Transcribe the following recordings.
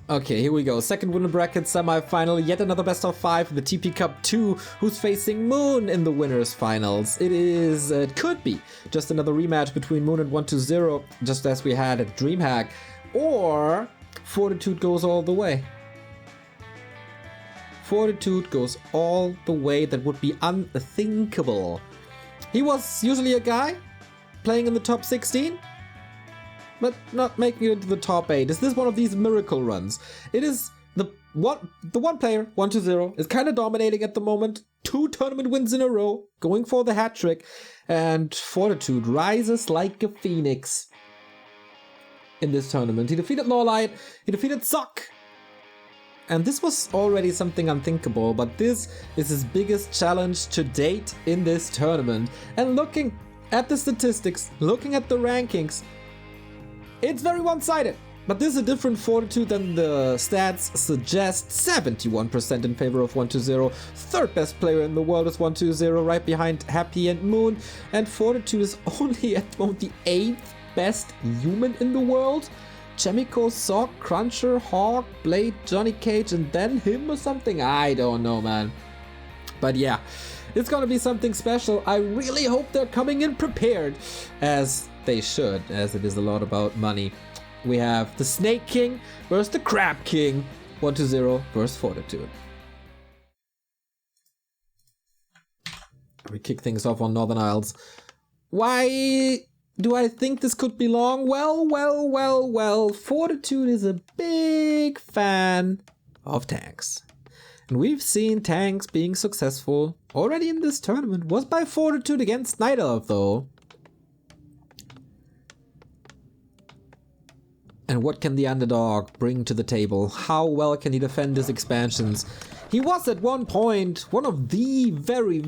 Okay, here we go. Second winner bracket semi-final. Yet another best of 5 in the TP Cup 2. Who's facing Moon in the winners finals? It could be just another rematch between Moon and 120, just as we had at DreamHack. Or Fortitude goes all the way. Fortitude goes all the way. That would be unthinkable. He was usually a guy playing in the top 16. But not making it into the top 8. Is this one of these miracle runs? It is the one player, 120, is kind of dominating at the moment. 2 tournament wins in a row, going for the hat trick, and Fortitude rises like a phoenix in this tournament. He defeated Lawlight, he defeated Sock, and this was already something unthinkable, but this is his biggest challenge to date in this tournament. And looking at the statistics, looking at the rankings, it's very one-sided, but this is a different Fortitude than the stats suggest. 71% in favor of 120. Third best player in the world is 120, right behind Happy and Moon. And Fortitude is only at the moment the 8th best human in the world. Chemico, Sock, Cruncher, Hawk, Blade, Johnny Cage, and then him or something? I don't know, man. But yeah, it's gonna be something special. I really hope they're coming in prepared, as they should, as it is a lot about money. We have the Snake King versus the Crab King. 120 versus Fortitude. We kick things off on Northern Isles. Why do I think this could be long? Well. Fortitude is a big fan of tanks. And we've seen tanks being successful already in this tournament. Was by Fortitude against Night Elf, though. And what can the underdog bring to the table? How well can he defend his expansions? He was at one point one of the very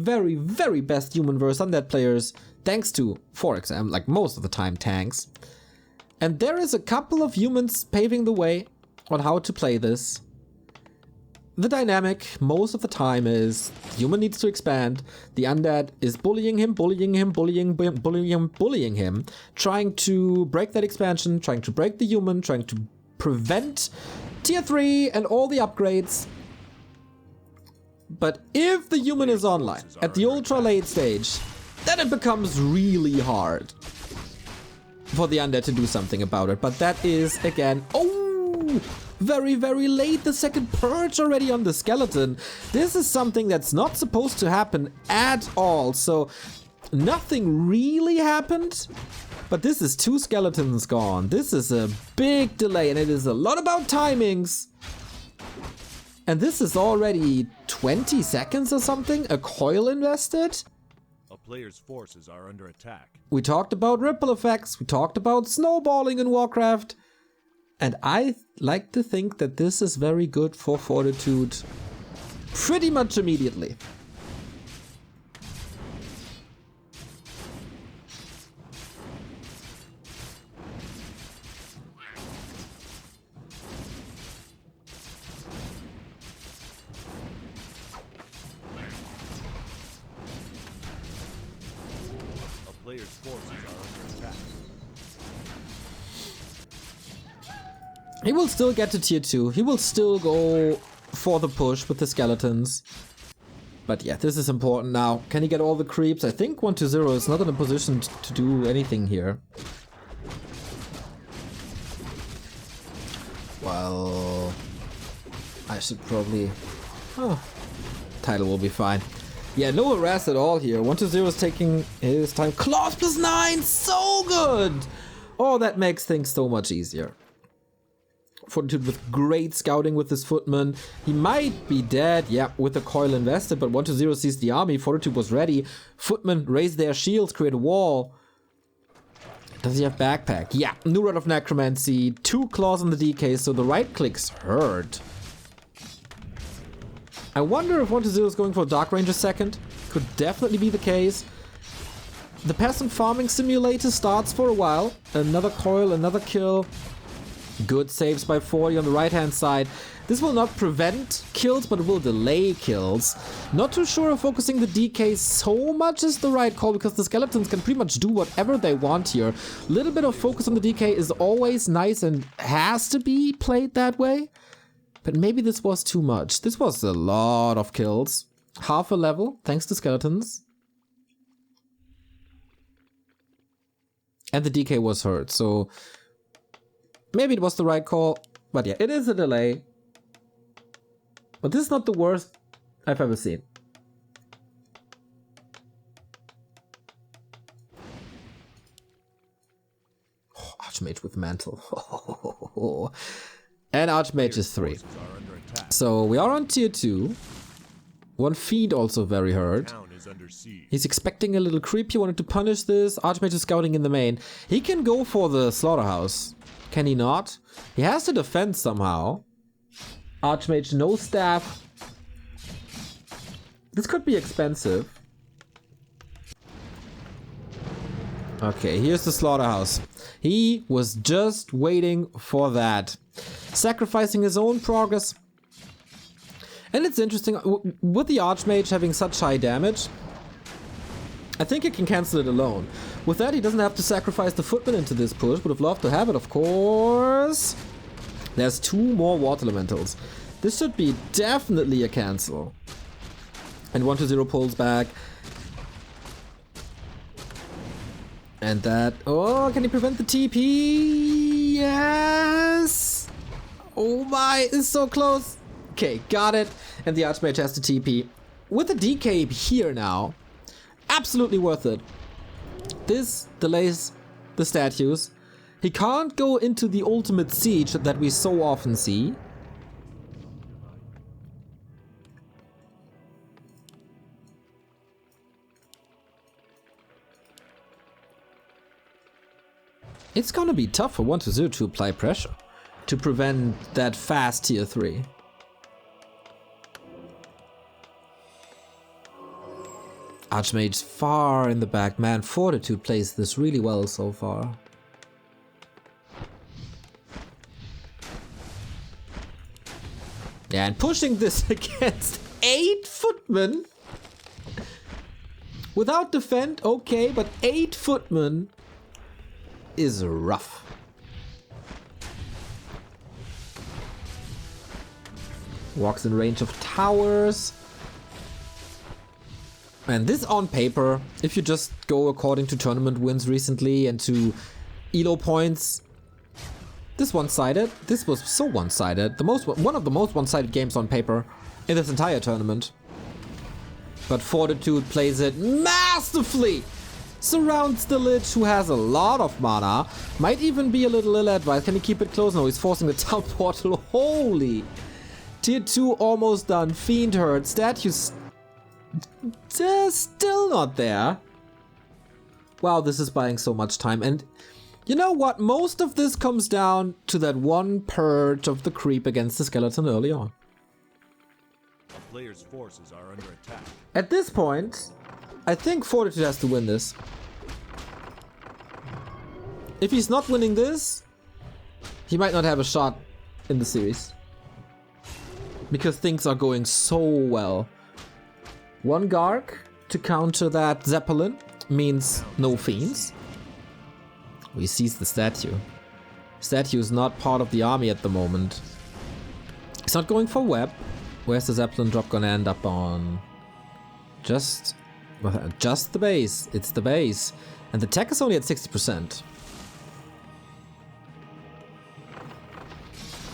best human versus undead players, thanks to, for example, like most of the time, tanks. And there is a couple of humans paving the way on how to play this. The dynamic most of the time is human needs to expand, the undead is bullying him, trying to break that expansion, trying to break the human, trying to prevent tier 3 and all the upgrades. But if the human is online at the ultra late stage, then it becomes really hard for the undead to do something about it. But that is, again, very late. The second purge already on the skeleton. This is something that's not supposed to happen at all. So nothing really happened, but this is 2 skeletons gone. This is a big delay, and it is a lot about timings. And this is already 20 seconds or something, a coil invested. A player's forces are under attack. We talked about ripple effects, we talked about snowballing in Warcraft. And I like to think that this is very good for Fortitude pretty much immediately. A player's forces are under attack. He will still get to tier 2. He will still go for the push with the skeletons. But yeah, this is important now. Can he get all the creeps? I think 120 is not in a position to do anything here. Well, I should probably... title will be fine. Yeah, no harass at all here. 120 is taking his time. Claws +9! So good! Oh, that makes things so much easier. Fortitude with great scouting with his footman. He might be dead, yeah, with the coil invested, but 120 sees the army. Fortitude was ready. Footmen raise their shields, create a wall. Does he have backpack? Yeah, new Rod of Necromancy, 2 claws on the DK, so the right clicks hurt. I wonder if 120 is going for Dark Ranger second. Could definitely be the case. The Peasant Farming Simulator starts for a while. Another coil, another kill. Good saves by 40 on the right-hand side. This will not prevent kills, but it will delay kills. Not too sure if focusing the DK so much is the right call, because the skeletons can pretty much do whatever they want here. A little bit of focus on the DK is always nice and has to be played that way. But maybe this was too much. This was a lot of kills. Half a level, thanks to skeletons. And the DK was hurt, so maybe it was the right call. But yeah, it is a delay. But this is not the worst I've ever seen. Oh, Archmage with Mantle. And Archmage is 3. So we are on tier 2. One feed also very hurt. He's expecting a little creep. He wanted to punish this. Archmage is scouting in the main. He can go for the slaughterhouse. Can he not? He has to defend somehow. Archmage, no staff. This could be expensive. Okay, here's the slaughterhouse. He was just waiting for that. Sacrificing his own progress. And it's interesting, with the Archmage having such high damage, I think he can cancel it alone. With that, he doesn't have to sacrifice the footman into this push. Would have loved to have it, of course. There's 2 more water elementals. This should be definitely a cancel. And 1-0 pulls back. And that... Oh, can he prevent the TP? Yes! Oh my, it's so close. Okay, got it. And the Archmage has to TP. With the DK here now, absolutely worth it. This delays the statues. He can't go into the ultimate siege that we so often see. It's gonna be tough for 1-0 to apply pressure to prevent that fast tier 3. Archmage far in the back. Man, Fortitude plays this really well so far. Yeah, and pushing this against 8 footmen without defend, okay, but 8 footmen is rough. Walks in range of towers. And this on paper, if you just go according to tournament wins recently and to elo points, this one-sided. This was so one-sided. One of the most one-sided games on paper in this entire tournament. But Fortitude plays it masterfully. Surrounds the Lich, who has a lot of mana. Might even be a little ill-advised. Can he keep it close? No, he's forcing the town portal. Holy. Tier 2 almost done. Fiend hurt. Statues still not there. Wow, this is buying so much time. And you know what? Most of this comes down to that one purge of the creep against the skeleton early on. A player's forces are under attack. At this point, I think Fortitude has to win this. If he's not winning this, he might not have a shot in the series. Because things are going so well. One Garg to counter that Zeppelin means no fiends. We seize the statue. Statue is not part of the army at the moment. He's not going for web. Where's the Zeppelin drop gonna end up on? Just the base. It's the base. And the tech is only at 60%.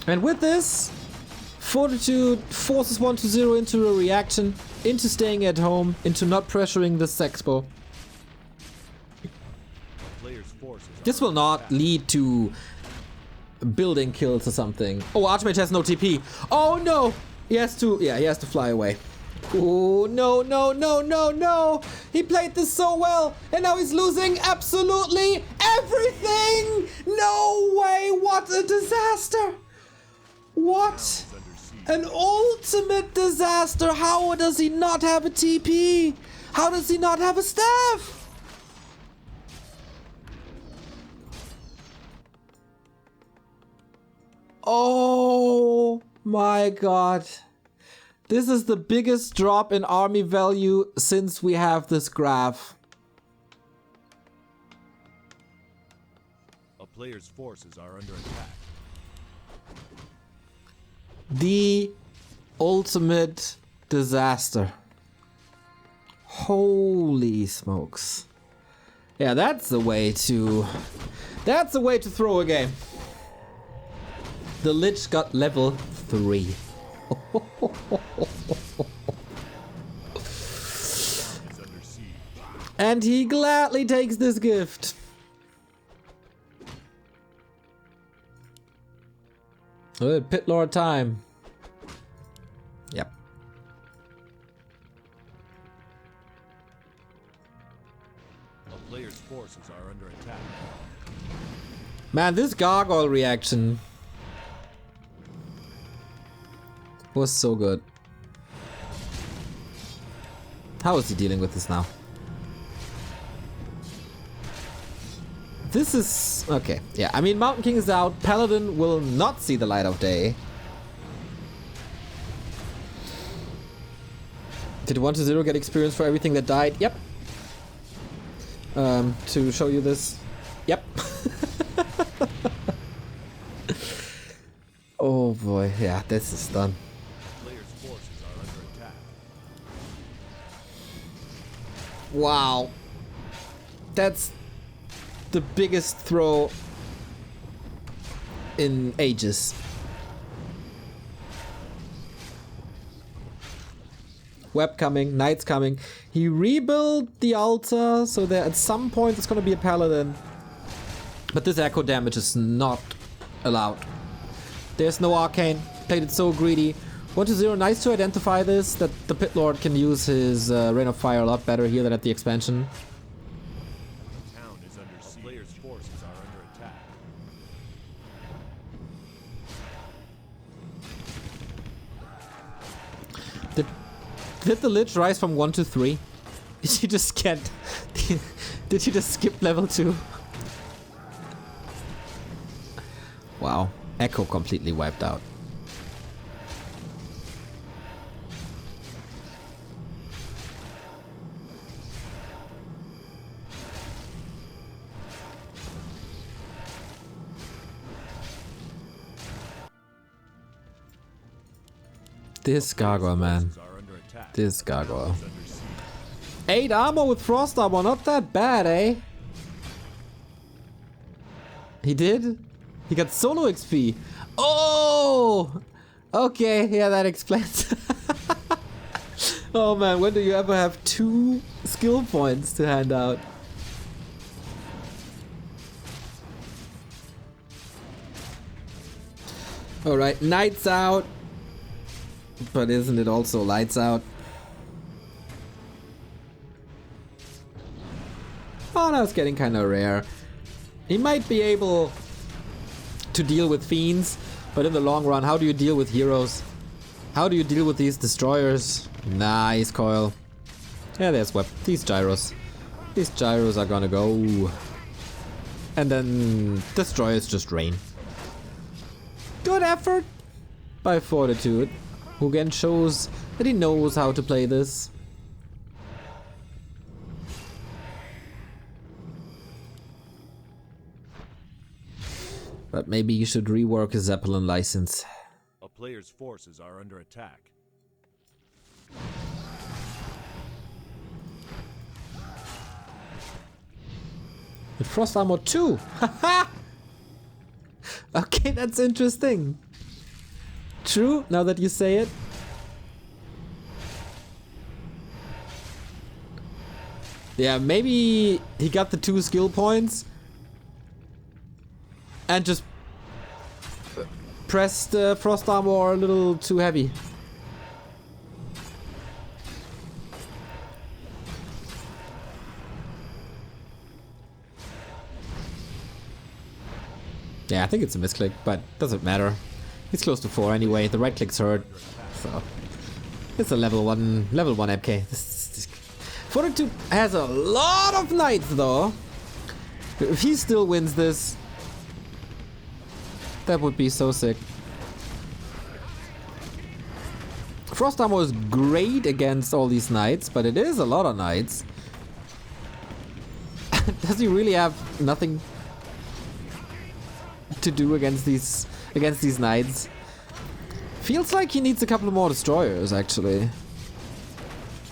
And with this, Fortitude forces 1-0 into a reaction, into staying at home, into not pressuring the Sexpo. This will not lead to building kills or something. Oh, Archmage has no TP. Oh no! He has to fly away. Oh, no, no, no, no, no! He played this so well, and now he's losing absolutely everything! No way! What a disaster! What an ultimate disaster! How does he not have a TP? How does he not have a staff? Oh my god. This is the biggest drop in army value since we have this graph. A player's forces are under attack. The ultimate disaster. Holy smokes. Yeah, that's the way to throw a game. The Lich got level 3. And he gladly takes this gift. Pit Lord time. Yep. A player's forces are under attack. Man, this gargoyle reaction was so good. How is he dealing with this now? This is... okay, yeah. I mean, Mountain King is out. Paladin will not see the light of day. Did 1-0 get experience for everything that died? Yep. To show you this. Yep. Oh boy, yeah, this is done. Player's forces are under attack. Wow. That's the biggest throw in ages. Web coming, Knights coming. He rebuilt the altar so that at some point it's gonna be a paladin. But this echo damage is not allowed. There's no arcane. Played it so greedy. 1-0, nice to identify this, that the Pit Lord can use his Rain of Fire a lot better here than at the expansion. Town is under siege. Player's forces are under attack. Did the Lich rise from 1 to 3? Did he just get... did he just skip level 2? Wow. Echo completely wiped out. This gargoyle, man. This gargoyle. 8 armor with frost armor, not that bad, eh? He did? He got solo XP. Oh! Okay, yeah, that explains. Oh man, when do you ever have 2 skill points to hand out? Alright, Knights out. But isn't it also lights out? Oh, now it's getting kind of rare. He might be able to deal with fiends, but in the long run, how do you deal with heroes? How do you deal with these destroyers? Nice coil. Yeah, there's web. These gyros. These gyros are gonna go. And then destroyers just rain. Good effort by Fortitude, who again shows that he knows how to play this. But maybe you should rework his Zeppelin license. A player's forces are under attack. With frost armor too! Haha! Okay, that's interesting. True, now that you say it. Yeah, maybe he got the 2 skill points and just pressed frost armor a little too heavy. Yeah, I think it's a misclick, but doesn't matter. He's close to 4 anyway. The right click's hurt, so it's a level 1 MK. Fortitude has a lot of knights though. If he still wins this, that would be so sick. Frost Armor is great against all these knights, but it is a lot of knights. Does he really have nothing to do against these knights? Feels like he needs a couple more destroyers, actually.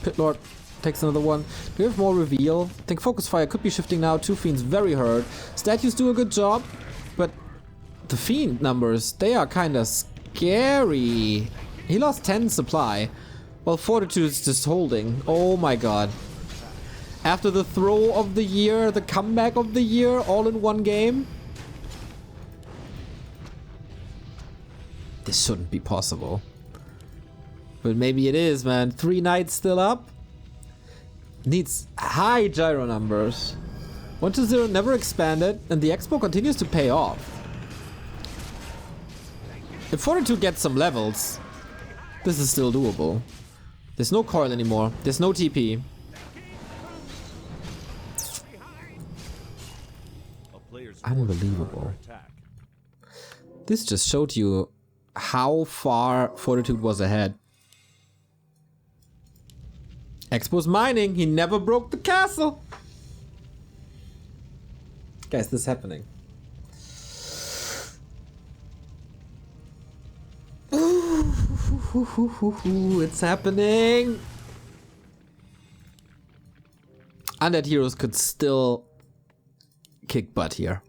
Pit Lord takes another one. Do we have more reveal? I think Focus Fire could be shifting now. Two Fiends very hurt. Statues do a good job, but the Fiend numbers, they are kind of scary. He lost 10 supply, while Fortitude is just holding. Oh my god. After the throw of the year, the comeback of the year, all in one game? This shouldn't be possible. But maybe it is, man. 3 knights still up. Needs high gyro numbers. 1-0 never expanded, and the expo continues to pay off. If Fortitude gets some levels, this is still doable. There's no coil anymore. There's no TP. Unbelievable. This just showed you how far Fortitude was ahead. Expo's mining. He never broke the castle. Guys, this is happening. Ooh, it's happening. Undead Heroes could still kick butt here.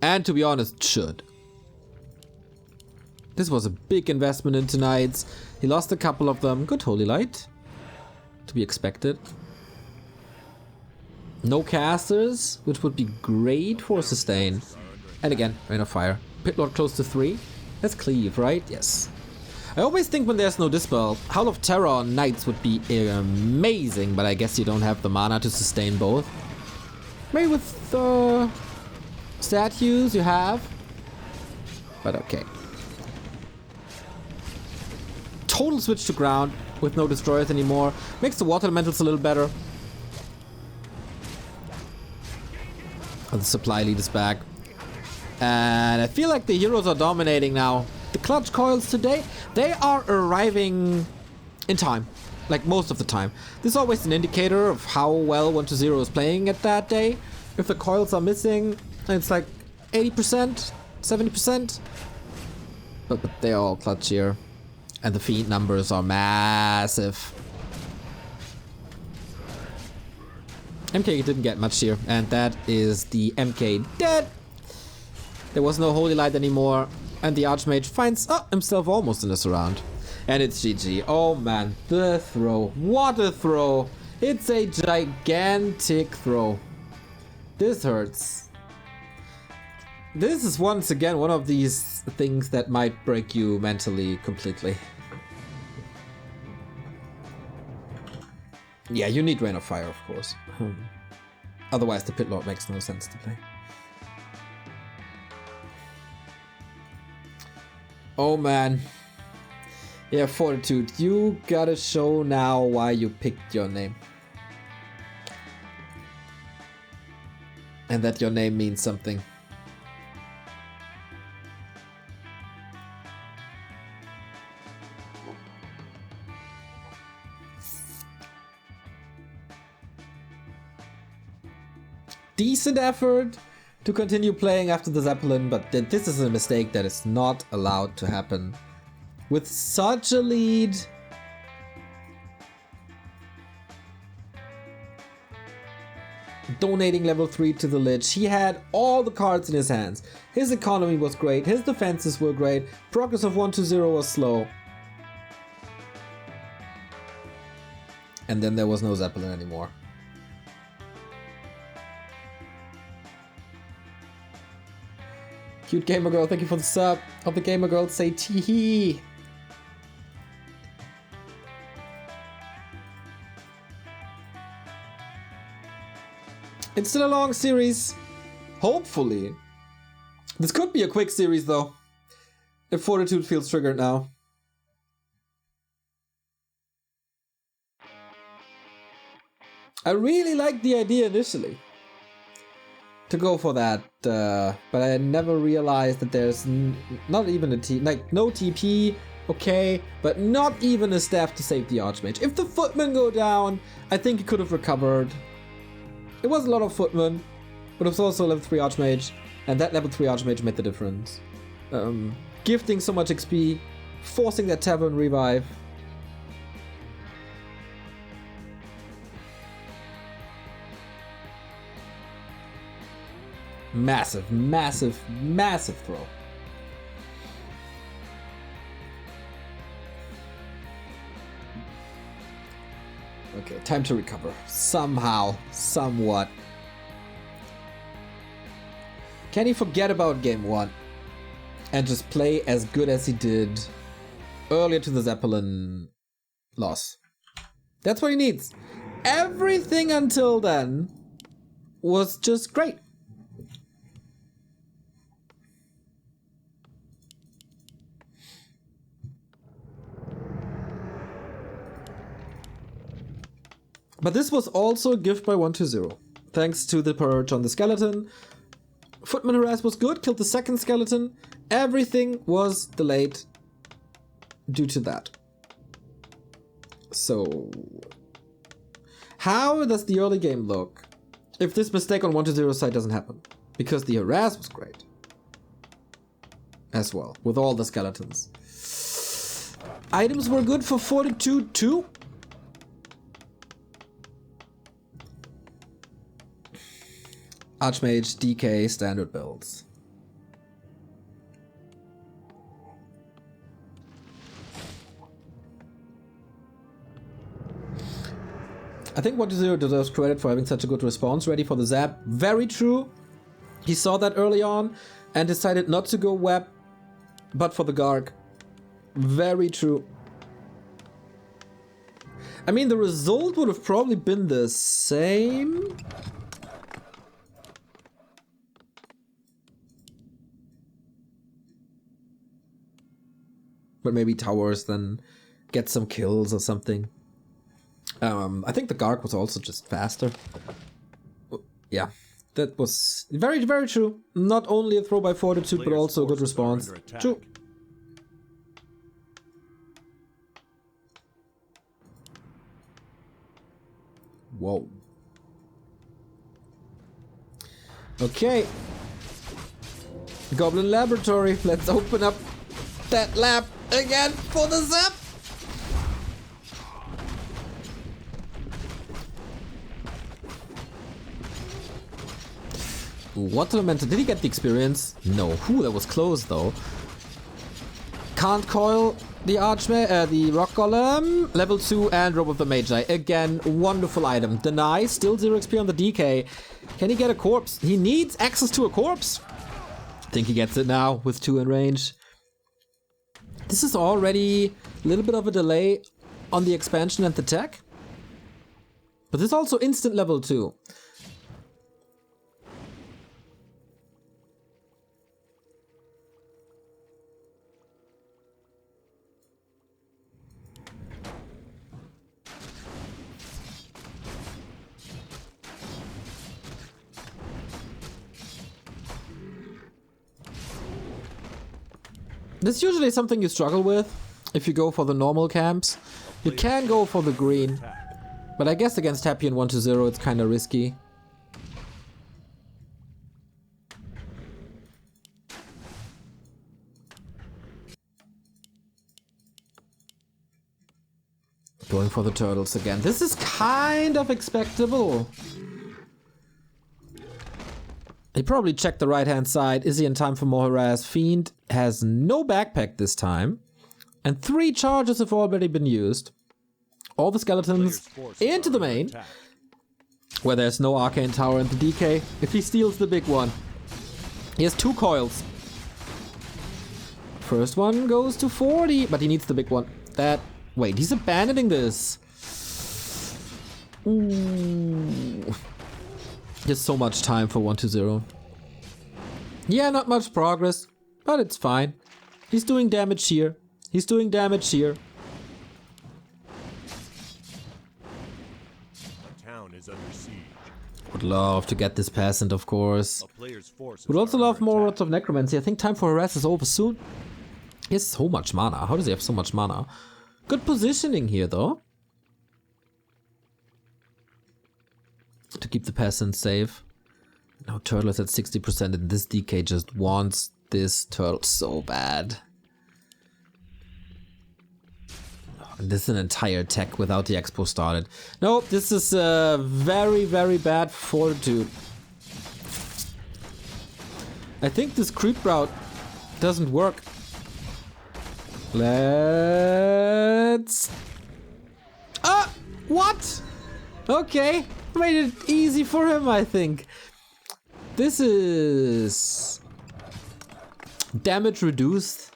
And to be honest, should. This was a big investment into knights. He lost a couple of them. Good Holy Light. To be expected. No casters, which would be great for sustain. And again, Rain of Fire. Pit Lord close to 3. That's cleave, right? Yes. I always think when there's no Dispel, Howl of Terror on Knights would be amazing, but I guess you don't have the mana to sustain both. Maybe with statues you have. But okay. Total switch to ground with no destroyers anymore. Makes the water elementals a little better. The supply lead is back. And I feel like the heroes are dominating now. The clutch coils today, they are arriving in time. Like most of the time. This is always an indicator of how well 1-0 is playing at that day. If the coils are missing, it's like 80%, 70%. But they're all clutch here. And the Fiend numbers are massive. MK didn't get much here, and that is the MK dead. There was no Holy Light anymore, and the Archmage finds himself almost in this round. And it's GG. Oh man, the throw. What a throw. It's a gigantic throw. This hurts. This is once again one of these things that might break you mentally completely. Yeah, you need Rain of Fire, of course. Otherwise the Pit Lord makes no sense to play. Oh man. Yeah, Fortitude, you gotta show now why you picked your name. And that your name means something. Decent effort to continue playing after the Zeppelin, but this is a mistake that is not allowed to happen. With such a lead. Donating level 3 to the Lich. He had all the cards in his hands. His economy was great, his defenses were great, progress of 1-0 was slow. And then there was no Zeppelin anymore. Cute Gamer Girl, thank you for the sub. Hope the Gamer Girls say tee-hee. It's still a long series. Hopefully. This could be a quick series though. If Fortitude feels triggered now. I really liked the idea initially. To go for that, but I never realized that there's not even a no TP, okay, but not even a staff to save the Archmage. If the footmen go down, I think he could have recovered. It was a lot of footmen, but it was also a level 3 Archmage, and that level 3 Archmage made the difference. Gifting so much XP, forcing that tavern revive. Massive, massive, massive throw. Okay, time to recover. Somehow, somewhat. Can he forget about game 1 and just play as good as he did earlier to the Zeppelin loss? That's what he needs. Everything until then was just great. But this was also a gift by 120. Thanks to the purge on the skeleton. Footman harass was good, killed the second skeleton. Everything was delayed due to that. So, how does the early game look if this mistake on 120's side doesn't happen? Because the harass was great. As well, with all the skeletons. Items were good for Fortitude too. Archmage, DK, standard builds. I think 120 deserves credit for having such a good response ready for the zap. Very true. He saw that early on and decided not to go web, but for the Garg. Very true. I mean, the result would have probably been the same. But maybe towers, then get some kills or something. I think the Garg was also just faster. Yeah, that was very, very true. Not only a throw by Fortitude, but also a good response. True. Whoa. Okay. Goblin Laboratory. Let's open up that lab again for the zap. What Elemental? Did he get the experience? No. Whew, that was close though. Can't coil the the Rock Golem. Level 2 and Robe of the Magi. Again, wonderful item. Deny, still 0 XP on the DK. Can he get a corpse? He needs access to a corpse. I think he gets it now with 2 in range. This is already a little bit of a delay on the expansion and the tech. But this is also instant level 2. This is usually something you struggle with if you go for the normal camps. You can go for the green, but I guess against Happy and 120 it's kind of risky. Going for the turtles again. This is kind of expectable. He probably checked the right-hand side. Is he in time for more harass? Fiend has no backpack this time. And 3 charges have already been used. All the skeletons into the main. Where there's no arcane tower and the DK. If he steals the big one. He has 2 coils. First one goes to 40. But he needs the big one. Wait, he's abandoning this. Ooh. There's so much time for 120. Yeah, not much progress, but it's fine. He's doing damage here. He's doing damage here. The town is under siege. Would love to get this peasant, of course. Would also love more Rods of Necromancy. I think time for harass is over soon. He has so much mana. How does he have so much mana? Good positioning here, though. To keep the peasants safe. Now Turtle is at 60% and this DK just wants this turtle so bad. And this is an entire tech without the expo started. No, this is very, very bad Fortitude. I think this creep route doesn't work. Let's... Ah! What? Okay. Made it easy for him, I think. This is... damage reduced.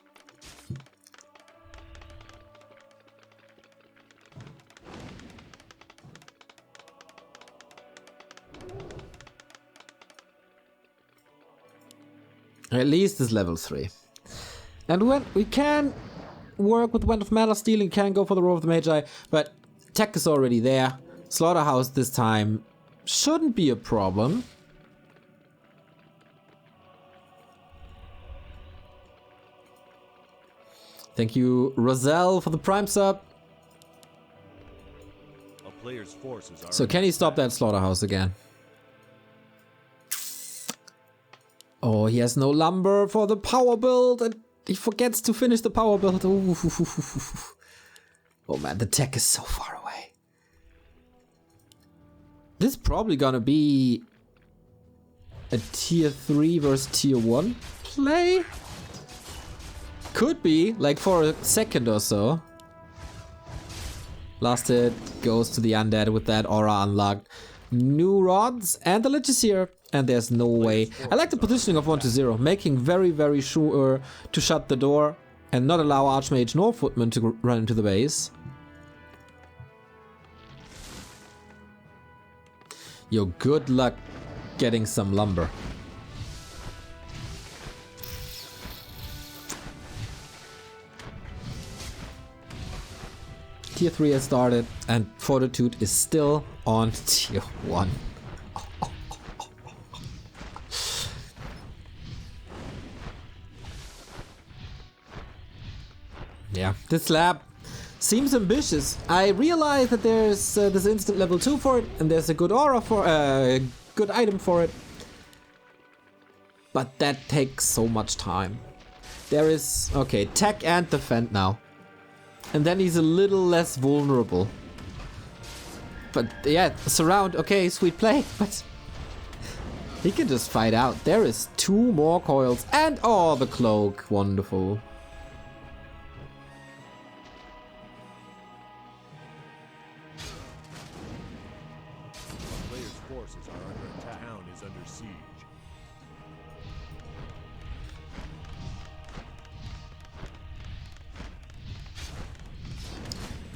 At least it's level 3. And when we can work with Wind of Mana Stealing, can go for the Roar of the Magi, but tech is already there. Slaughterhouse this time shouldn't be a problem. Thank you, Roselle, for the Prime sub. A player's forces are So can he stop that Slaughterhouse again? Oh, he has no lumber for the power build and he forgets to finish the power build. Ooh. Oh man, the tech is so far away. This is probably gonna be a tier 3 versus tier 1 play. Could be, like for a second or so. Last hit goes to the undead with that aura unlocked. New rods and the Lich is here. And there's no way. I like the positioning of 1-0, making very, very sure to shut the door and not allow Archmage nor Footman to run into the base. Yo, good luck getting some lumber. Tier 3 has started and Fortitude is still on tier 1. Yeah, this lab seems ambitious. I realize that there's this instant level 2 for it, and there's a good aura for good item for it. But that takes so much time. There is, okay, tech and defend now. And then he's a little less vulnerable. But yeah, surround, okay, sweet play, but he can just fight out. There is 2 more coils and oh, the cloak, wonderful. forces are under attack. The town is under siege.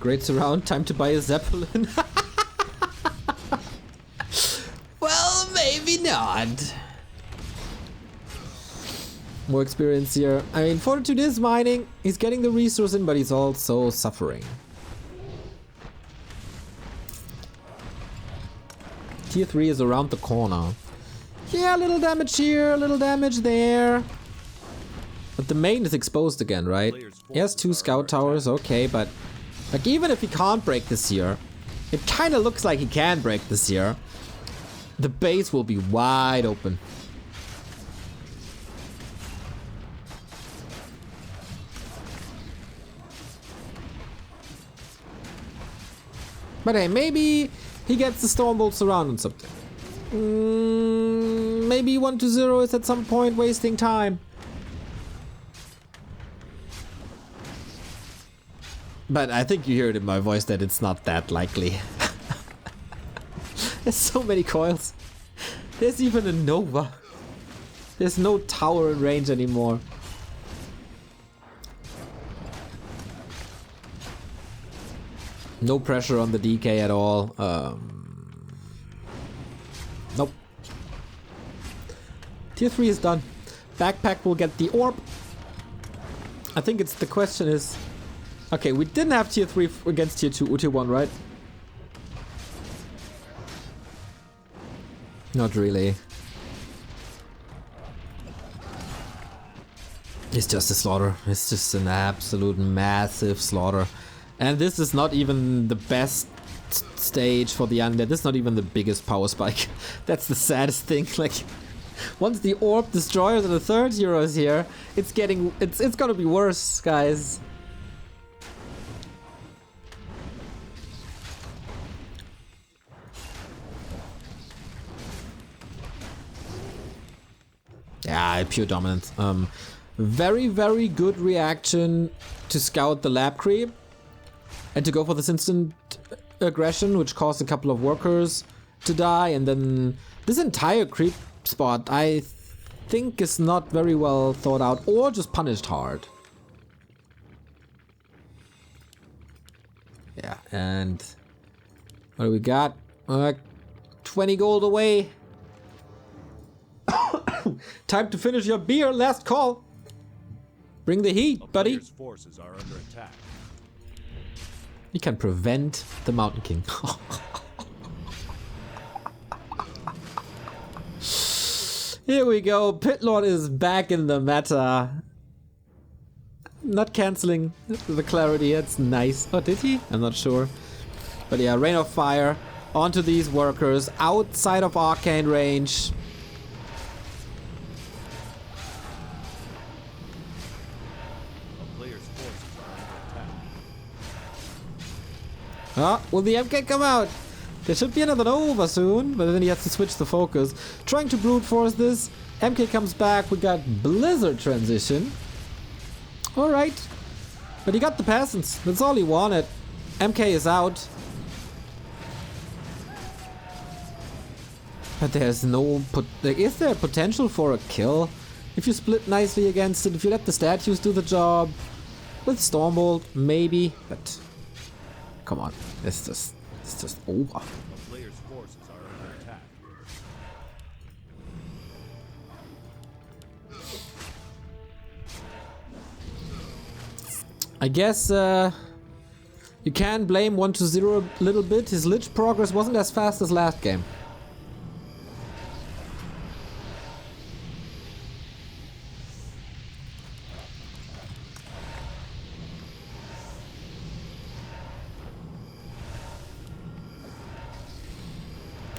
Great surround, time to buy a Zeppelin. Well, maybe not. More experience here. I mean, Fortitude is mining. He's getting the resource in, but he's also suffering. Tier 3 is around the corner. Yeah, a little damage here, a little damage there. But the main is exposed again, right? He has 2 scout towers, okay, but like even if he can't break this here, it kind of looks like he can break this here. The base will be wide open. But hey, maybe he gets the Stormbolt surround on something. Maybe 1-0 is at some point wasting time. But I think you heard in my voice that it's not that likely. There's so many coils. There's even a Nova. There's no tower in range anymore. No pressure on the DK at all. Nope. Tier 3 is done. Backpack will get the orb. I think it's the question is... Okay, we didn't have tier 3 against tier 2, tier 1, right? Not really. It's just a slaughter. It's just an absolute massive slaughter. And this is not even the best stage for the undead. This is not even the biggest power spike. That's the saddest thing. Like, once the orb destroyers and the third hero is here, it's gonna be worse, guys. Yeah, pure dominance. Very, very good reaction to scout the lab creep and to go for this instant aggression, which caused a couple of workers to die. And then this entire creep spot, I think, is not very well thought out or just punished hard. Yeah, and what do we got? 20 gold away. Time to finish your beer. Last call. Bring the heat, buddy. Forces are under attack. You can prevent the Mountain King. Here we go. Pit Lord is back in the meta. Not cancelling the clarity. That's nice. Oh, did he? I'm not sure. But yeah, Rain of Fire onto these workers outside of arcane range. Ah, will the MK come out? There should be another Nova soon, but then he has to switch the focus. Trying to brute force this. MK comes back. We got Blizzard transition. Alright. But he got the peasants. That's all he wanted. MK is out. But there's no... Is there potential for a kill? If you split nicely against it, if you let the statues do the job. With Stormbolt, maybe. But... come on, it's just over. The player's forces are under attack. I guess you can blame 1-0 a little bit. His Lich progress wasn't as fast as last game.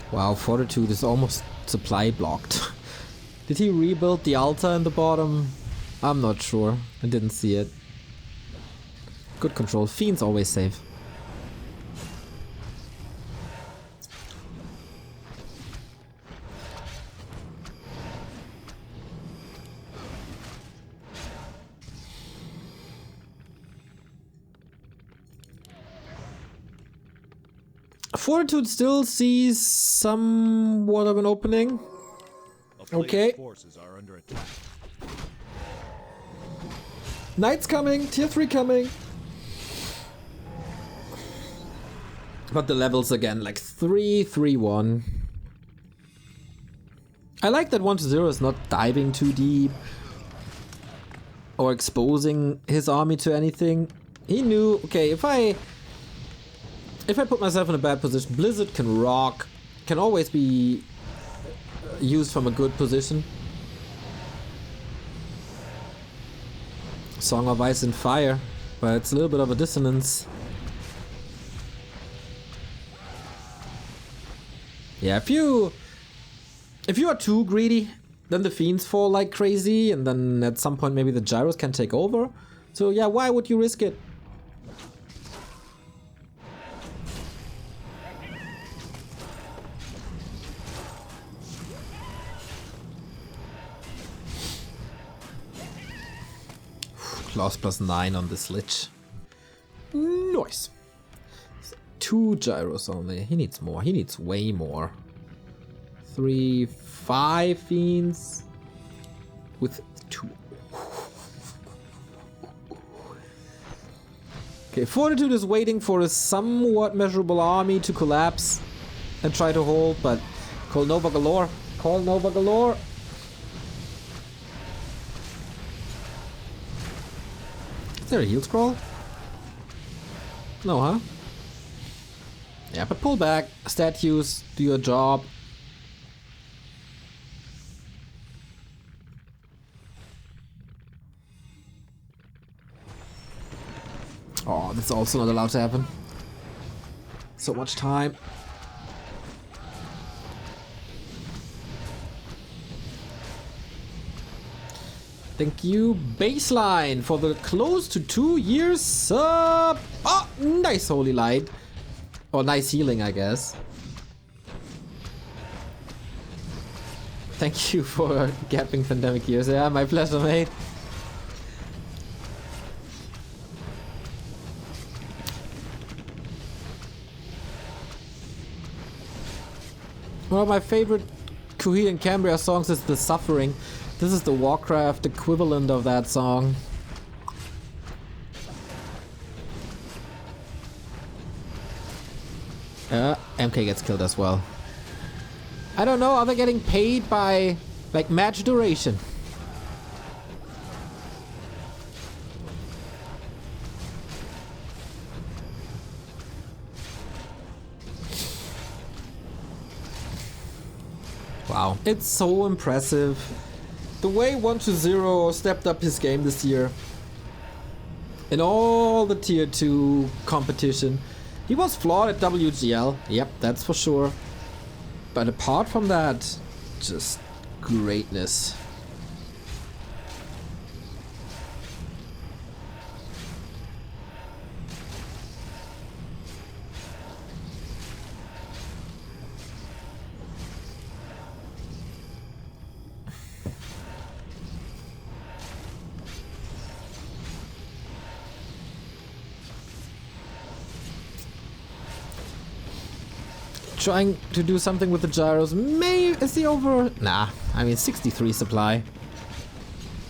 Wow, Fortitude is almost supply blocked. Did he rebuild the altar in the bottom? I'm not sure. I didn't see it. Good control. Fiend's always safe. Fortitude still sees somewhat of an opening. Okay. Forces are under attack. Knight's coming, tier 3 coming. But the levels again, like 3, 3, 1. I like that 1-0 is not diving too deep or exposing his army to anything. He knew, okay, if I put myself in a bad position, Blizzard can rock, can always be used from a good position. Song of Ice and Fire, but it's a little bit of a dissonance. Yeah, if you are too greedy, then the Fiends fall like crazy, and then at some point maybe the Gyros can take over. So yeah, why would you risk it? Claws +9 on this Lich. Nice. 2 Gyros only. He needs more. He needs way more. 3, 5 Fiends. With 2. Okay, Fortitude is waiting for a somewhat measurable army to collapse and try to hold, but call Nova galore. Call Nova galore. Is there a heal scroll? No, huh? Yeah, but pull back. Statues, do your job. Oh, that's also not allowed to happen. So much time. Thank you, Baseline, for the close to 2 years sub. Oh, nice Holy Light. Or nice healing, I guess. Thank you for gapping Pandemic Years. Yeah, my pleasure, mate. One of my favorite Kuhi and Cambria songs is The Suffering. This is the Warcraft equivalent of that song. MK gets killed as well. I don't know, are they getting paid by, like, match duration? Wow, it's so impressive. The way 120 stepped up his game this year. In all the tier 2 competition. He was flawed at WGL, yep, that's for sure. But apart from that, just greatness. Trying to do something with the gyros. Is he over? Nah, I mean 63 supply.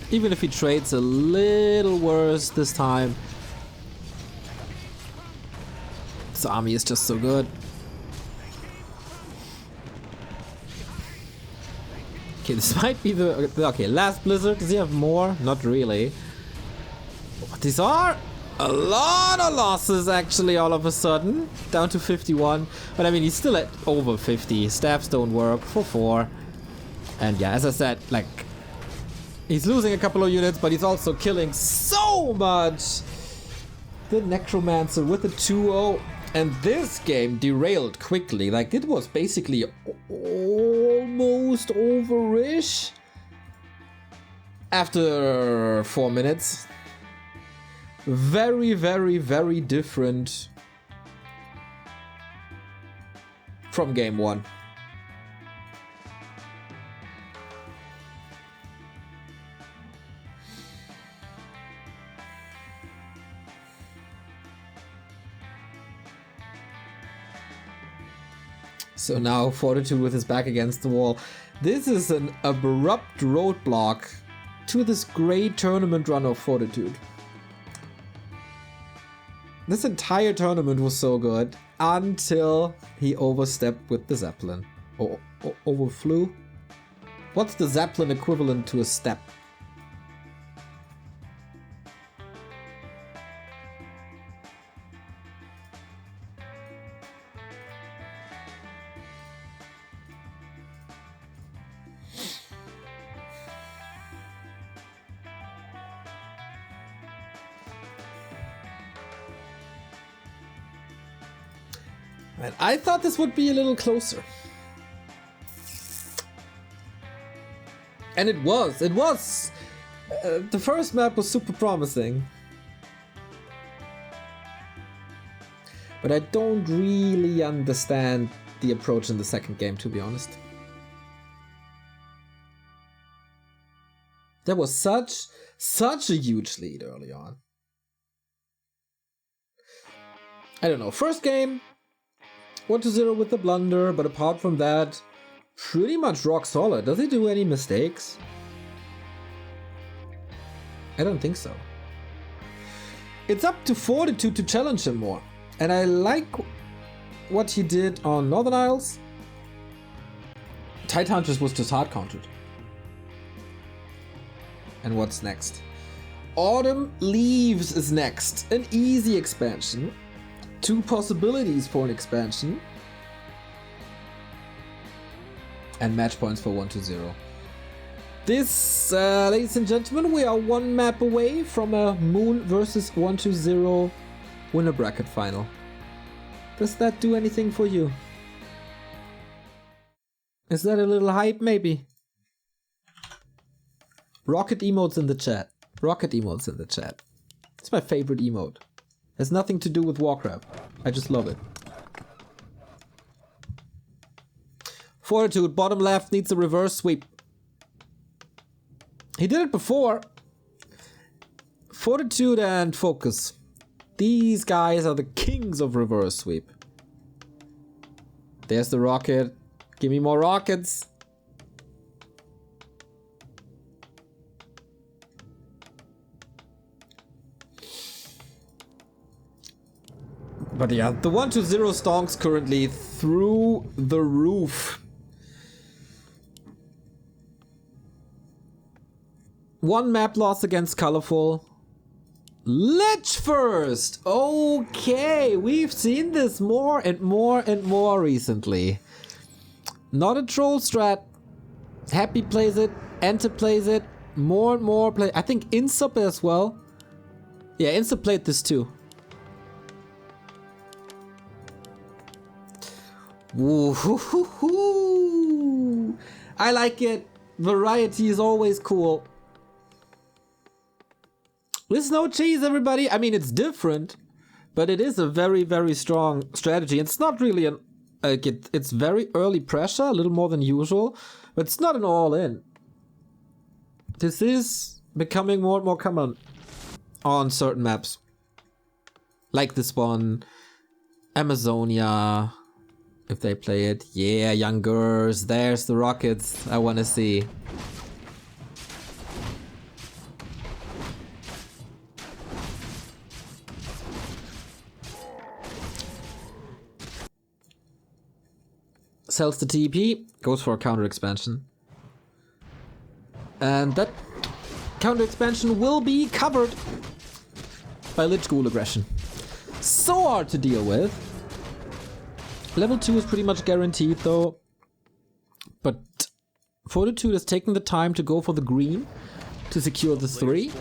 Even if he trades a little worse this time. This army is just so good. Okay, this might be the... Okay, last Blizzard. Does he have more? Not really. But these are a lot of losses, actually, all of a sudden. Down to 51. But I mean, he's still at over 50. Staffs don't work for 4. And yeah, as I said, like, he's losing a couple of units, but he's also killing so much. The Necromancer with the 2-0. And this game derailed quickly. Like, it was basically almost over-ish after 4 minutes. Very, very, very different from game 1. So now Fortitude with his back against the wall. This is an abrupt roadblock to this great tournament run of Fortitude. This entire tournament was so good until he overstepped with the Zeppelin. Or overflew? What's the Zeppelin equivalent to a step? And I thought this would be a little closer. And it was. It was. The first map was super promising. But I don't really understand the approach in the second game, to be honest. There was such a huge lead early on. I don't know. First game, 1-0 with the blunder, but apart from that, pretty much rock solid. Does he do any mistakes? I don't think so. It's up to Fortitude to challenge him more. And I like what he did on Northern Isles. Tide Hunters was just hard countered. And what's next? Autumn Leaves is next. An easy expansion. 2 possibilities for an expansion. And match points for 1-0. This, ladies and gentlemen, we are 1 map away from a Moon versus 1-0 Winnerbracket final. Does that do anything for you? Is that a little hype maybe? Rocket emotes in the chat. Rocket emotes in the chat. It's my favorite emote. Has nothing to do with Warcraft. I just love it. Fortitude, bottom left, needs a reverse sweep. He did it before. Fortitude and focus. These guys are the kings of reverse sweep. There's the rocket. Give me more rockets. But yeah, the 1-2-0 stonks currently through the roof. One map loss against Colorful. Lich first! Okay, we've seen this more and more and more recently. Not a troll strat. Happy plays it, Enter plays it, more and more play. I think Insub as well. Yeah, Insub played this too. Woo-hoo-hoo-hoo. I like it. Variety is always cool. With no cheese, everybody. I mean, it's different, but it is a very, very strong strategy. It's not really an... it's very early pressure, a little more than usual, but it's not an all-in. This is becoming more and more common on certain maps. Like this one, Amazonia, if they play it. Yeah, youngers, there's the rockets I want to see. Sells the TP, goes for a counter expansion. And that counter expansion will be covered by Lich Ghoul aggression. So hard to deal with. Level 2 is pretty much guaranteed though. But Fortitude is taking the time to go for the green to secure the 3.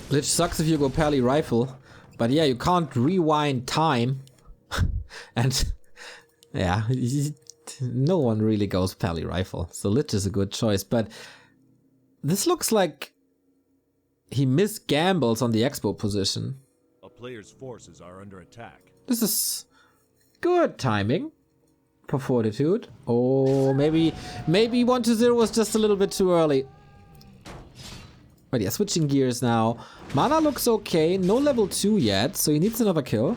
Lich sucks if you go Pally Rifle, but yeah, you can't rewind time. And yeah, no one really goes Pally Rifle, so Lich is a good choice, but this looks like he misgambles on the expo position. A player's forces are under attack. This is good timing for Fortitude. Oh, maybe 1-0 was just a little bit too early. But yeah, switching gears now. Mana looks okay, no level 2 yet, so he needs another kill.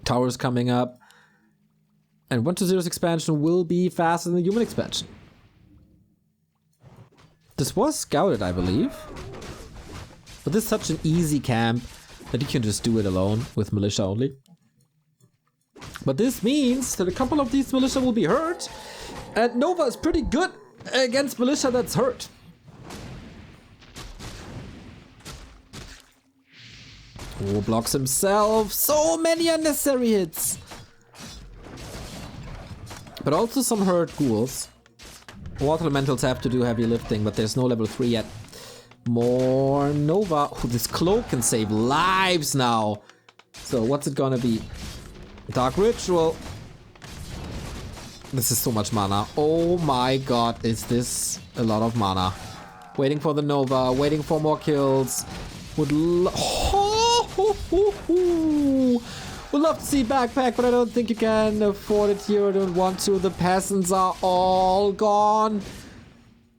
Tower's coming up. And 1-0's expansion will be faster than the human expansion. This was scouted, I believe. But this is such an easy camp that you can just do it alone with militia only. But this means that a couple of these militia will be hurt. And Nova is pretty good against militia that's hurt. Oh, blocks himself. So many unnecessary hits. But also some hurt ghouls. Water elementals have to do heavy lifting, but there's no level 3 yet. More Nova. Oh, this cloak can save lives now. So what's it gonna be? Dark Ritual. This is so much mana. Oh my god, is this a lot of mana. Waiting for the Nova, waiting for more kills. Would love to see backpack, but I don't think you can afford it here. I don't want to. The peasants are all gone.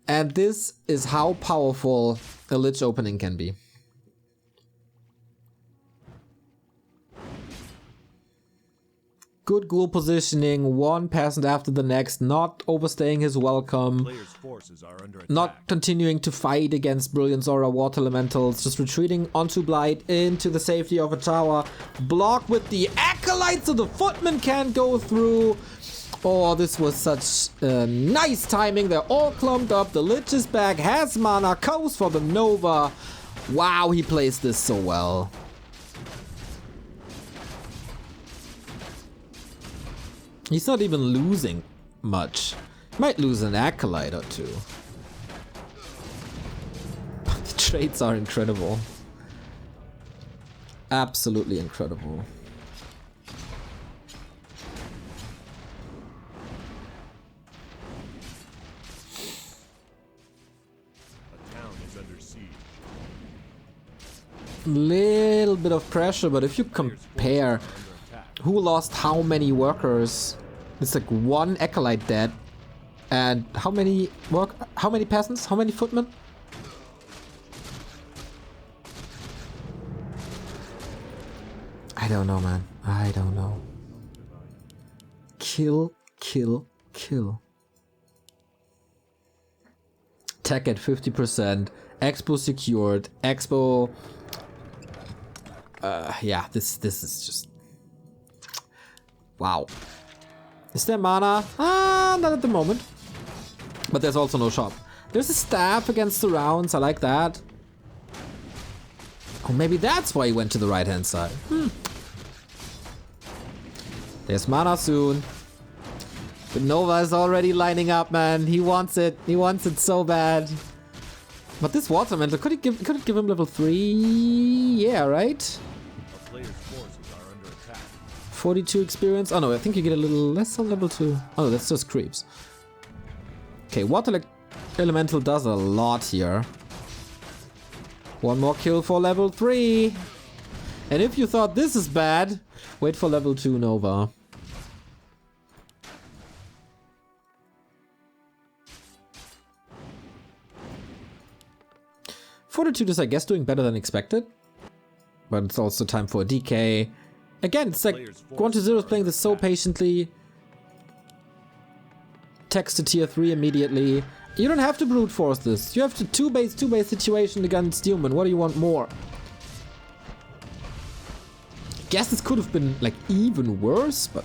And this is how powerful a Lich opening can be. Good ghoul positioning, one peasant after the next, not overstaying his welcome, not continuing to fight against Brilliance Aura Water Elementals, just retreating onto Blight into the safety of a tower, blocked with the Acolyte so the Footman can't go through. Oh, this was such nice timing. They're all clumped up, the Lich is back, has mana, goes for the Nova. Wow, he plays this so well. He's not even losing much. Might lose an acolyte or two. But the trades are incredible. Absolutely incredible. A town is under siege. Little bit of pressure, but if you compare who lost how many workers, it's like one acolyte dead, and how many peasants, how many footmen? I don't know, man. I don't know. Kill, kill, kill. Tech at 50%. Expo secured. Expo. Yeah, this is just. Wow. Is there mana? Not at the moment. But there's also no shop. There's a staff against the rounds. I like that. Oh, maybe that's why he went to the right hand side. There's mana soon. But Nova is already lining up, man. He wants it. He wants it so bad. But this water mentor, could it give him level 3? Yeah, right? A player's forces are under attack. 42 experience. Oh no, I think you get a little less on level 2. Oh, that's just creeps. Okay, water elemental does a lot here. One more kill for level 3. And if you thought this is bad, wait for level 2 Nova. Fortitude is, I guess, doing better than expected. But it's also time for a DK. Again, it's like Quantum0 is playing this so patiently. Text to tier 3 immediately. You don't have to brute force this. You have to 2-base situation against human. What do you want more? Guess this could have been like even worse, but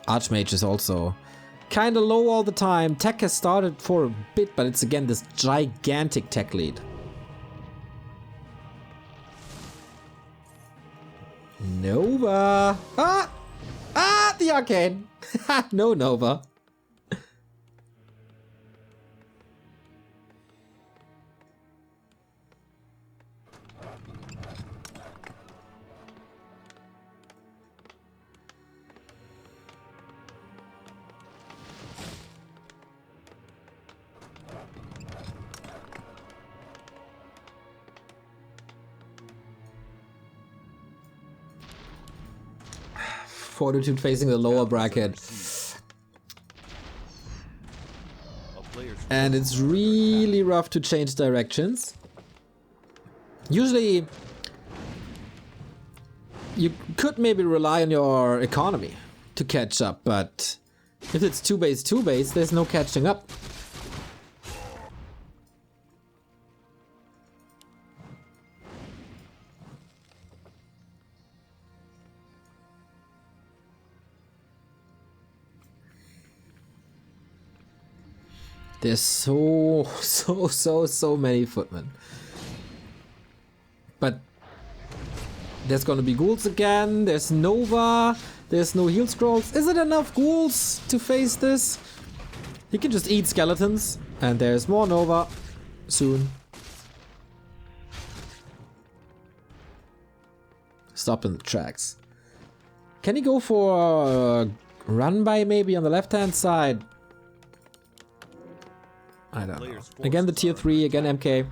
Archmage is also kind of low all the time. Tech has started for a bit, but it's again this gigantic tech lead. Nova. The arcade. No Nova. Fortitude facing the lower bracket. And it's really rough to change directions. Usually, you could maybe rely on your economy to catch up, but if it's 2-base, there's no catching up. There's so many footmen. But there's gonna be ghouls again, there's Nova, there's no heal scrolls. Is it enough ghouls to face this? He can just eat skeletons, and there's more Nova soon. Stop in the tracks. Can he go for a run by maybe on the left hand side? I don't know. Again the tier 3, again MK.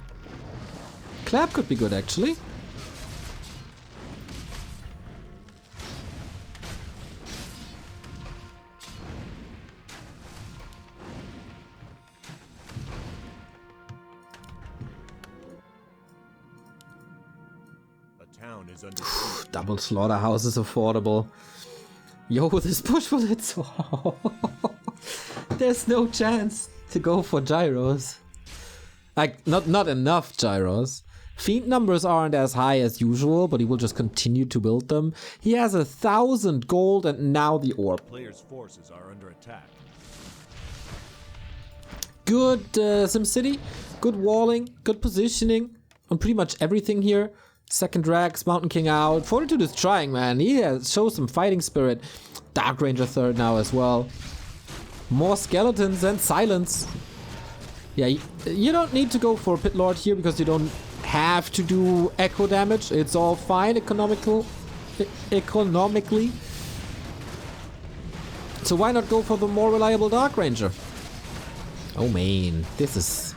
Clap could be good actually. A town is under siege. Double slaughterhouse is affordable. Yo, this push will hit so hard. There's no chance to go for gyros. Like, not enough gyros. Fiend numbers aren't as high as usual, but he will just continue to build them. He has 1,000 gold and now the orb. Players' forces are under attack. Good SimCity, good walling, good positioning on pretty much everything here. Second Rex, Mountain King out. Fortitude is trying, man. He shows some fighting spirit. Dark Ranger third now as well. More skeletons and silence. Yeah, you don't need to go for Pit Lord here because you don't have to do echo damage. It's all fine economically. So why not go for the more reliable Dark Ranger? Oh man, this is...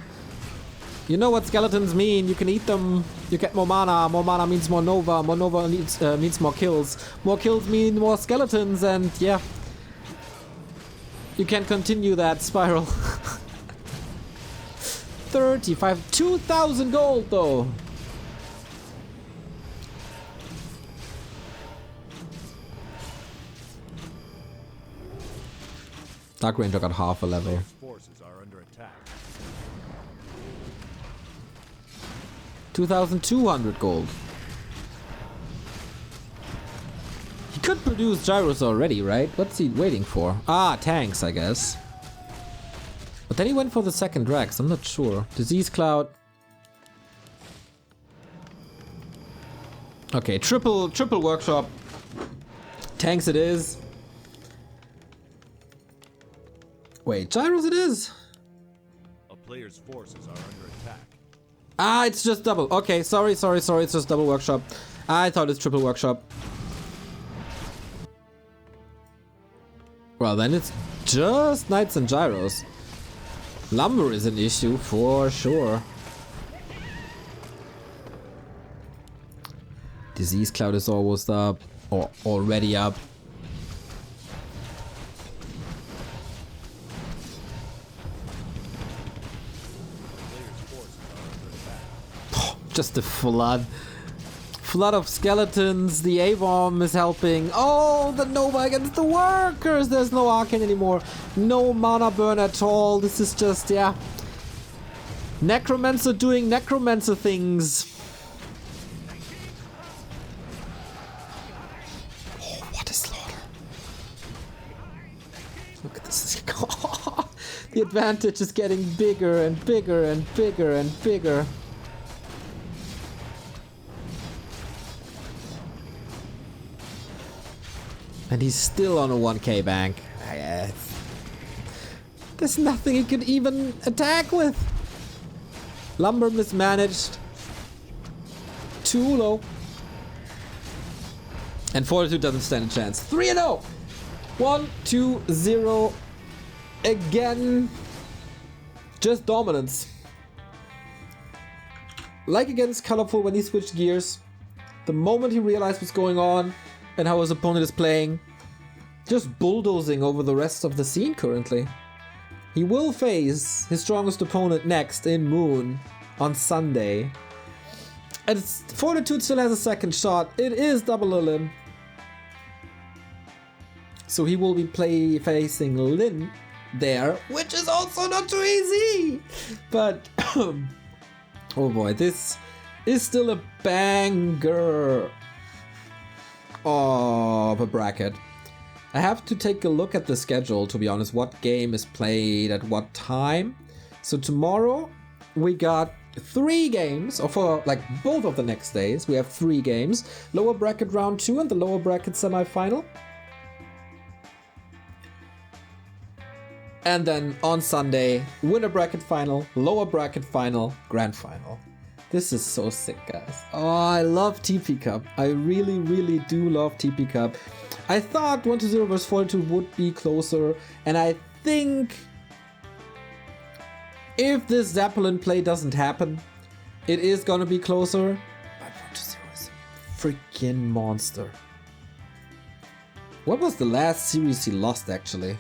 You know what skeletons mean. You can eat them, you get more mana. More mana means more Nova. More Nova means more kills. More kills mean more skeletons, and yeah. You can continue that spiral. 35, 2,000 gold though. Dark Ranger got half a level. Forces are under attack. 2,200 gold. He could produce gyros already, right? What's he waiting for? Ah, tanks, I guess. But then he went for the second Rex, I'm not sure. Disease Cloud. Okay, triple workshop. Tanks it is. Wait, gyros it is? A player's forces are under attack. Ah, it's just double. Okay, sorry, it's just double workshop. I thought it's triple workshop. Well, then it's just knights and gyros. Lumber is an issue for sure. Disease Cloud is almost up, or already up. Just a flood of skeletons. The A-bomb is helping. Oh, the Nova against the workers. There's no Arcane anymore. No mana burn at all. This is just, yeah. Necromancer doing necromancer things. Oh, what a slaughter. Look at this. The advantage is getting bigger and bigger and bigger and bigger. And he's still on a 1k bank. There's nothing he could even attack with. Lumber mismanaged. Too low. And Fortitude doesn't stand a chance. 3-0. 1-2-0. Again. Just dominance. Like against Colorful when he switched gears. The moment he realized what's going on and how his opponent is playing, just bulldozing over the rest of the scene currently. He will face his strongest opponent next in Moon on Sunday. And Fortitude still has a second shot. It is double Lin. So he will be facing Lin there, which is also not too easy. But, oh boy, this is still a banger of a bracket. I have to take a look at the schedule, to be honest, what game is played at what time. So tomorrow we got 3 games, or for like both of the next days, we have 3 games. Lower bracket round 2 and the lower bracket semifinal. And then on Sunday, winner bracket final, lower bracket final, grand final. This is so sick, guys. Oh, I love TP Cup. I really, really do love TP Cup. I thought 1-0 vs Fortitude would be closer, and I think if this Zeppelin play doesn't happen, it is gonna be closer. But 1-0 is a freaking monster. What was the last series he lost, actually?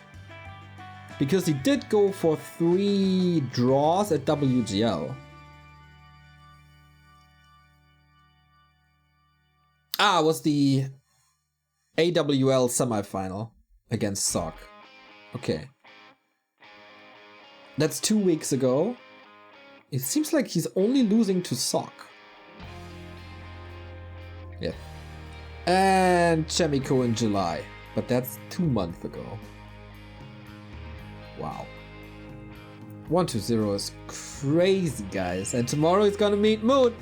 Because he did go for 3 draws at WGL. Ah, it was the AWL semifinal against Sock. Okay. That's 2 weeks ago. It seems like he's only losing to Sock. Yeah. And Chemico in July. But that's 2 months ago. Wow. 1-2-0 is crazy, guys. And tomorrow he's gonna meet Moon.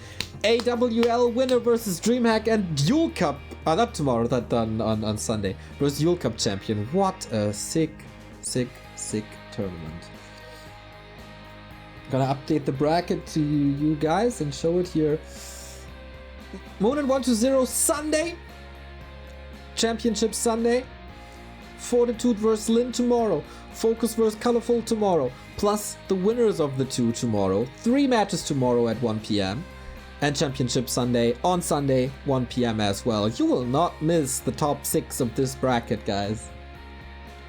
AWL winner versus DreamHack and Yule Cup. Not tomorrow, that done on Sunday. Versus Yule Cup champion. What a sick tournament. Gonna update the bracket to you guys and show it here. Moon and 1-2-0 Sunday. Championship Sunday. Fortitude versus Lin tomorrow. Focus versus Colorful tomorrow. Plus the winners of the two tomorrow. 3 matches tomorrow at 1 p.m. And Championship Sunday on Sunday, 1 p.m. as well. You will not miss the top 6 of this bracket, guys.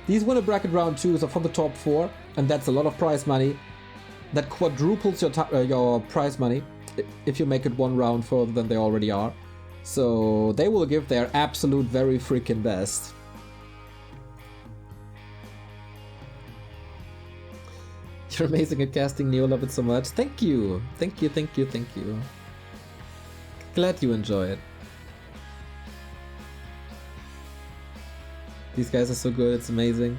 These winner bracket round 2s are for the top 4, and that's a lot of prize money. That quadruples your prize money if you make it one round further than they already are. So they will give their absolute very freaking best. You're amazing at casting, Neo. Love it so much. Thank you. Thank you. Glad you enjoy it. These guys are so good, it's amazing.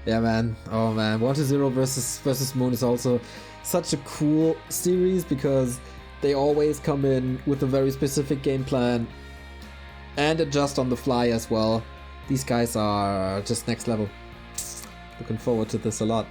Yeah, man. Oh, man. 1-0 versus Moon is also such a cool series because they always come in with a very specific game plan and adjust on the fly as well. These guys are just next level. Looking forward to this a lot.